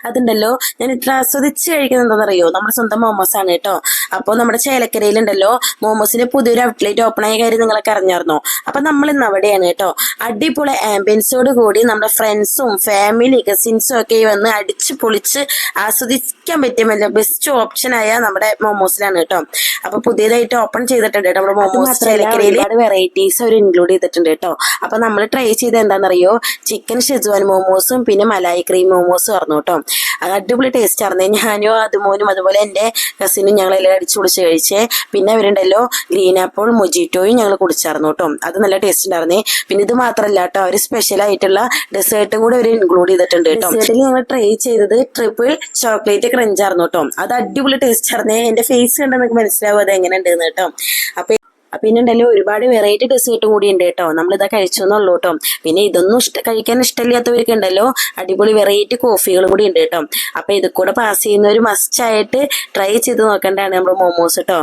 അതുണ്ടല്ലോ ഞാൻ ഇത്ര ആസ്വദിച്ച് കഴിക്കുന്നത് എന്താണെന്നറിയോ, നമ്മുടെ സ്വന്തം മോമോസ് ആണ് കേട്ടോ. അപ്പോൾ നമ്മുടെ ചേലക്കരയിലുണ്ടല്ലോ മോമോസിന്റെ പുതിയൊരു ഔട്ട്ലെറ്റ് ഓപ്പൺ ആയ കാര്യം നിങ്ങളൊക്കെ അറിഞ്ഞായിരുന്നോ? അപ്പൊ നമ്മൾ ഇന്ന് അവിടെയാണ് കേട്ടോ. അടിപൊളി ആംബിയൻസോട് കൂടി നമ്മുടെ ഫ്രണ്ട്സും ഫാമിലി കസിൻസും ഒക്കെ വന്ന് അടിച്ച് പൊളിച്ച് ആസ്വദിക്കാൻ പറ്റിയ ബെസ്റ്റ് ഓപ്ഷനായ നമ്മുടെ മോമോസിലാണ് കേട്ടോ. അപ്പൊ പുതിയതായിട്ട് ഓപ്പൺ ചെയ്തിട്ടുണ്ട് കേട്ടോ നമ്മുടെ മോമോസ്. ചേലക്കരയിൽ ഒരുപാട് വെറൈറ്റീസ് അവർ ഇൻക്ലൂഡ് ചെയ്തിട്ടുണ്ട് കേട്ടോ. അപ്പൊ നമ്മൾ ട്രൈ ചെയ്ത് എന്താണെന്നറിയോ, ചിക്കൻ ഷെസ്വാൻ മോമോസും പിന്നെ മലായി ക്രീം മോമോസും ആയിരുന്നു കേട്ടോ. അടിപൊളി ടേസ്റ്റ് ആയിരുന്നു. ഞാനും അതുമോനും അതുപോലെ എൻ്റെ കസിനും ഞങ്ങളെല്ലാം അടിച്ചു കുടിച്ച് കഴിച്ചേ. പിന്നെ അവരുണ്ടല്ലോ ഗ്രീൻ ആപ്പിൾ മൊജിറ്റോയും ഞങ്ങൾ കുടിച്ചായിരുന്നു കേട്ടോ. അത് നല്ല ടേസ്റ്റ് ഉണ്ടായിരുന്നേ. പിന്നെ ഇത് മാത്രമല്ല കേട്ടോ, അവർ സ്പെഷ്യൽ ആയിട്ടുള്ള ഡെസേർട്ടും കൂടെ അവർ ഇൻക്ലൂഡ് ചെയ്തിട്ടുണ്ട് കേട്ടോ. ഡെസേർട്ടിൽ ഞങ്ങൾ ട്രൈ ചെയ്തത് ട്രിപ്പിൾ ചോക്ലേറ്റ് ക്രഞ്ച് ആയിരുന്നു കേട്ടോ. അത് അടിപൊളി ടേസ്റ്റ് ആയിരുന്നേ. എൻ്റെ ഫേസ് കണ്ടാൽ നമുക്ക് മനസ്സിലാവും അത് എങ്ങനെ ഉണ്ടെന്ന് കേട്ടോ. പിന്നെ ഉണ്ടല്ലോ ഒരുപാട് വെറൈറ്റി ഡെസേർട്ടും കൂടി ഉണ്ട് കേട്ടോ. നമ്മളിതാ കഴിച്ചു എന്നുള്ളൂ കേട്ടോ. പിന്നെ ഇതൊന്നും കഴിക്കാൻ ഇഷ്ടമില്ലാത്തവർക്ക് ഉണ്ടല്ലോ അടിപൊളി വെറൈറ്റി കോഫികൾ കൂടി ഉണ്ട് കേട്ടോ. അപ്പൊ ഇത് കൂടെ പാസ് ചെയ്യുന്ന ഒരു മസ്റ്റ് ആയിട്ട് ട്രൈ ചെയ്ത് നോക്കേണ്ടതാണ് നമ്മുടെ മോമോസ് കേട്ടോ.